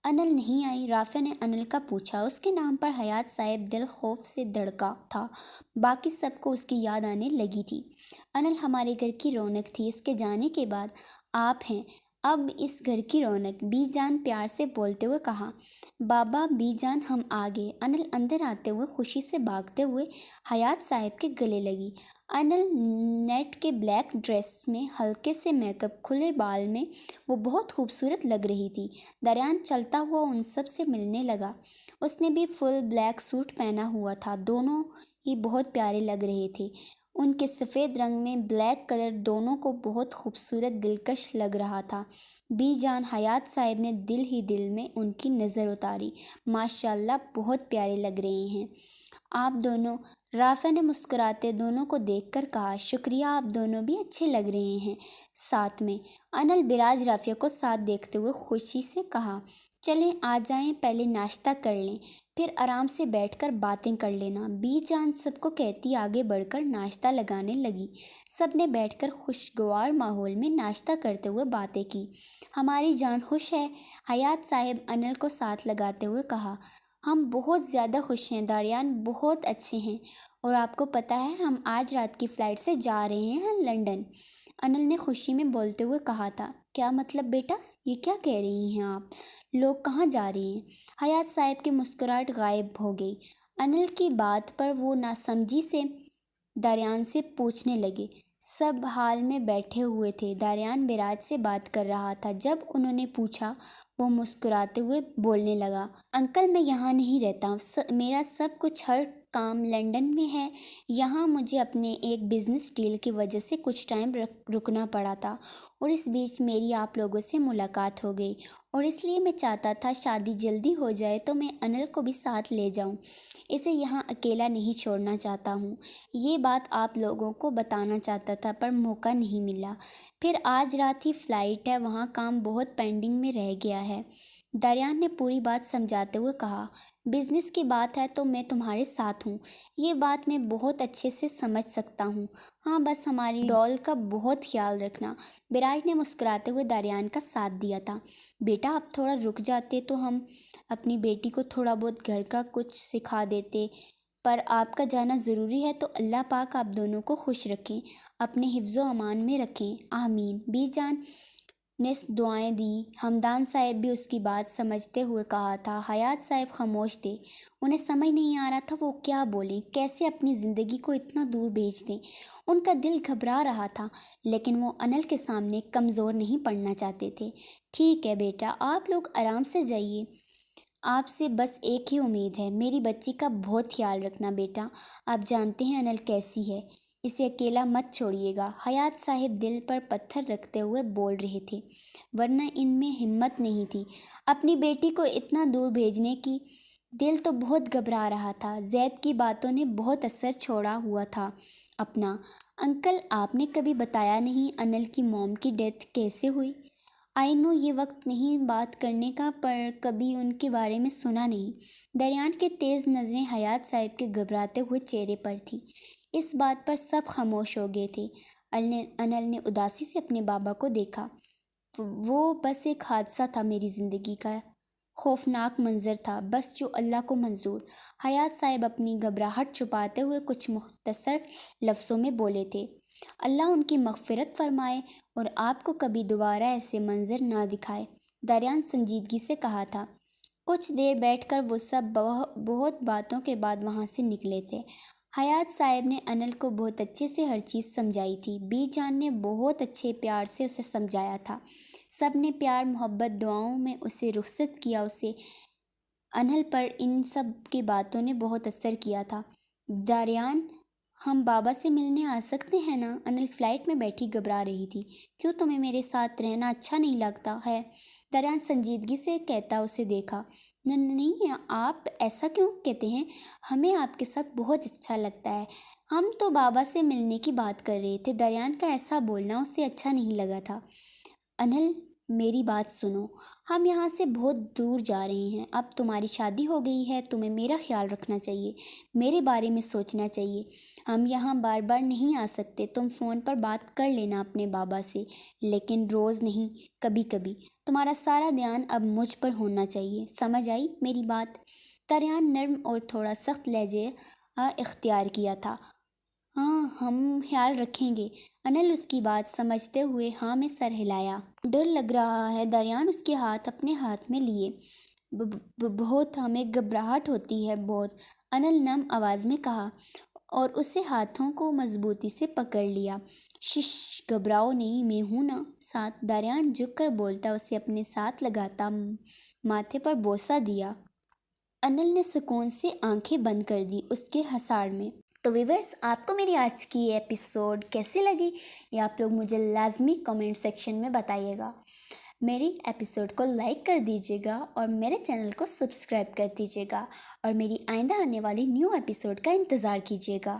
انل نہیں آئی؟ رافع نے انل کا پوچھا۔ اس کے نام پر حیات صاحب دل خوف سے دھڑکا تھا، باقی سب کو اس کی یاد آنے لگی تھی۔ انل ہمارے گھر کی رونق تھی، اس کے جانے کے بعد آپ ہیں اب اس گھر کی رونق، بی جان پیار سے بولتے ہوئے کہا۔ بابا، بی جان ہم آ گئے۔ انل اندر آتے ہوئے خوشی سے بھاگتے ہوئے حیات صاحب کے گلے لگی۔ انل نیٹ کے بلیک ڈریس میں، ہلکے سے میک اپ، کھلے بال میں وہ بہت خوبصورت لگ رہی تھی۔ دریان چلتا ہوا ان سب سے ملنے لگا۔ اس نے بھی فل بلیک سوٹ پہنا ہوا تھا، دونوں ہی بہت پیارے لگ رہے تھے۔ ان کے سفید رنگ میں بلیک کلر دونوں کو بہت خوبصورت دلکش لگ رہا تھا۔ بی جان، حیات صاحب نے دل ہی دل میں ان کی نظر اتاری۔ ماشاءاللہ، بہت پیارے لگ رہے ہیں آپ دونوں۔ رافع نے مسکراتے دونوں کو دیکھ کر کہا۔ شکریہ، آپ دونوں بھی اچھے لگ رہے ہیں ساتھ میں۔ انل براج رافع کو ساتھ دیکھتے ہوئے خوشی سے کہا۔ چلیں آ جائیں، پہلے ناشتہ کر لیں، پھر آرام سے بیٹھ کر باتیں کر لینا، بی جان سب کو کہتی آگے بڑھ کر ناشتہ لگانے لگی۔ سب نے بیٹھ کر خوشگوار ماحول میں ناشتہ کرتے ہوئے باتیں کی۔ ہماری جان خوش ہے، حیات صاحب انل کو ساتھ لگاتے ہوئے کہا۔ ہم بہت زیادہ خوش ہیں، داریان بہت اچھے ہیں، اور آپ کو پتہ ہے ہم آج رات کی فلائٹ سے جا رہے ہیں لنڈن، انل نے خوشی میں بولتے ہوئے کہا تھا۔ کیا مطلب بیٹا؟ یہ کیا کہہ رہی ہیں آپ؟ لوگ کہاں جا رہے ہیں؟ حیات صاحب کی مسکراہٹ غائب ہو گئی۔ انل کی بات پر وہ ناسمجھی سے داریان سے پوچھنے لگے۔ سب حال میں بیٹھے ہوئے تھے۔ داریان براج سے بات کر رہا تھا۔ جب انہوں نے پوچھا، وہ مسکراتے ہوئے بولنے لگا۔ انکل، میں یہاں نہیں رہتا، میرا سب کچھ ہر کام لنڈن میں ہے۔ یہاں مجھے اپنے ایک بزنس ڈیل کی وجہ سے کچھ ٹائم رکنا پڑا تھا، اور اس بیچ میری آپ لوگوں سے ملاقات ہو گئی، اور اس لیے میں چاہتا تھا شادی جلدی ہو جائے تو میں انل کو بھی ساتھ لے جاؤں، اسے یہاں اکیلا نہیں چھوڑنا چاہتا ہوں۔ یہ بات آپ لوگوں کو بتانا چاہتا تھا پر موقع نہیں ملا۔ پھر آج رات ہی فلائٹ ہے، وہاں کام بہت پینڈنگ میں رہ گیا ہے۔ داریان نے پوری بات سمجھاتے ہوئے کہا۔ بزنس کی بات ہے تو میں تمہارے ساتھ ہوں، یہ بات میں بہت اچھے سے سمجھ سکتا ہوں۔ ہاں، بس ہماری ڈال کا بہت خیال رکھنا۔ براج نے مسکراتے ہوئے داریان کا ساتھ دیا تھا۔ بیٹا، آپ تھوڑا رک جاتے تو ہم اپنی بیٹی کو تھوڑا بہت گھر کا کچھ سکھا دیتے، پر آپ کا جانا ضروری ہے تو اللہ پاک آپ دونوں کو خوش رکھیں، اپنے حفظ و امان میں رکھیں، آمین۔ بی جان نے دعائیں دیں۔ ہمدان صاحب بھی اس کی بات سمجھتے ہوئے کہا تھا۔ حیات صاحب خاموش تھے، انہیں سمجھ نہیں آ رہا تھا وہ کیا بولیں، کیسے اپنی زندگی کو اتنا دور بھیج دیں۔ ان کا دل گھبرا رہا تھا، لیکن وہ انل کے سامنے کمزور نہیں پڑنا چاہتے تھے۔ ٹھیک ہے بیٹا، آپ لوگ آرام سے جائیے، آپ سے بس ایک ہی امید ہے، میری بچی کا بہت خیال رکھنا بیٹا۔ آپ جانتے ہیں انل کیسی ہے، اسے اکیلا مت چھوڑیے گا۔ حیات صاحب دل پر پتھر رکھتے ہوئے بول رہے تھے، ورنہ ان میں ہمت نہیں تھی اپنی بیٹی کو اتنا دور بھیجنے کی۔ دل تو بہت گھبرا رہا تھا، زید کی باتوں نے بہت اثر چھوڑا ہوا تھا اپنا۔ انکل، آپ نے کبھی بتایا نہیں انل کی موم کی ڈیتھ کیسے ہوئی؟ آئی نو یہ وقت نہیں بات کرنے کا، پر کبھی ان کے بارے میں سنا نہیں۔ دریان کی تیز نظریں حیات صاحب کے گھبراتے ہوئے چہرے پر تھیں۔ اس بات پر سب خاموش ہو گئے تھے۔ انل نے اداسی سے اپنے بابا کو دیکھا۔ وہ بس ایک حادثہ تھا، میری زندگی کا خوفناک منظر تھا، بس جو اللہ کو منظور۔ حیات صاحب اپنی گھبراہٹ چھپاتے ہوئے کچھ مختصر لفظوں میں بولے تھے۔ اللہ ان کی مغفرت فرمائے اور آپ کو کبھی دوبارہ ایسے منظر نہ دکھائے، دریان سنجیدگی سے کہا تھا۔ کچھ دیر بیٹھ کر وہ سب بہت باتوں کے بعد وہاں سے نکلے تھے۔ حیات صاحب نے انل کو بہت اچھے سے ہر چیز سمجھائی تھی، بی جان نے بہت اچھے پیار سے اسے سمجھایا تھا، سب نے پیار محبت دعاؤں میں اسے رخصت کیا۔ اسے انل پر ان سب کی باتوں نے بہت اثر کیا تھا۔ داریان، ہم بابا سے ملنے آ سکتے ہیں نا؟ انل فلائٹ میں بیٹھی گھبرا رہی تھی۔ کیوں، تمہیں میرے ساتھ رہنا اچھا نہیں لگتا ہے؟ دریان سنجیدگی سے کہتا اسے دیکھا۔ نہیں، آپ ایسا کیوں کہتے ہیں؟ ہمیں آپ کے ساتھ بہت اچھا لگتا ہے، ہم تو بابا سے ملنے کی بات کر رہے تھے۔ دریان کا ایسا بولنا اسے اچھا نہیں لگا تھا۔ انل، میری بات سنو، ہم یہاں سے بہت دور جا رہے ہیں، اب تمہاری شادی ہو گئی ہے، تمہیں میرا خیال رکھنا چاہیے، میرے بارے میں سوچنا چاہیے۔ ہم یہاں بار بار نہیں آ سکتے، تم فون پر بات کر لینا اپنے بابا سے، لیکن روز نہیں، کبھی کبھی۔ تمہارا سارا دھیان اب مجھ پر ہونا چاہیے، سمجھ آئی میری بات؟ دریان نرم اور تھوڑا سخت لہجے اختیار کیا تھا۔ ہاں، ہم خیال رکھیں گے۔ انل اس کی بات سمجھتے ہوئے ہاں میں سر ہلایا۔ ڈر لگ رہا ہے۔ دریان اس کے ہاتھ اپنے ہاتھ میں لیے۔ بہت، ہمیں گھبراہٹ ہوتی ہے، بہت، انل نم آواز میں کہا اور اسے ہاتھوں کو مضبوطی سے پکڑ لیا۔ شش، گھبراؤ نہیں، میں ہوں نا ساتھ، دریان جھک کر بولتا، اسے اپنے ساتھ لگاتا، ماتھے پر بوسہ دیا۔ انل نے سکون سے آنکھیں بند کر دی اس کے حصار میں۔ تو ویورز، آپ کو میری آج کی یہ ایپیسوڈ کیسی لگی یہ آپ لوگ مجھے لازمی کمنٹ سیکشن میں بتائیے گا۔ میری ایپیسوڈ کو لائک کر دیجیے گا اور میرے چینل کو سبسکرائب کر دیجیے گا اور میری آئندہ آنے والی نیو ایپیسوڈ کا انتظار کیجیے گا۔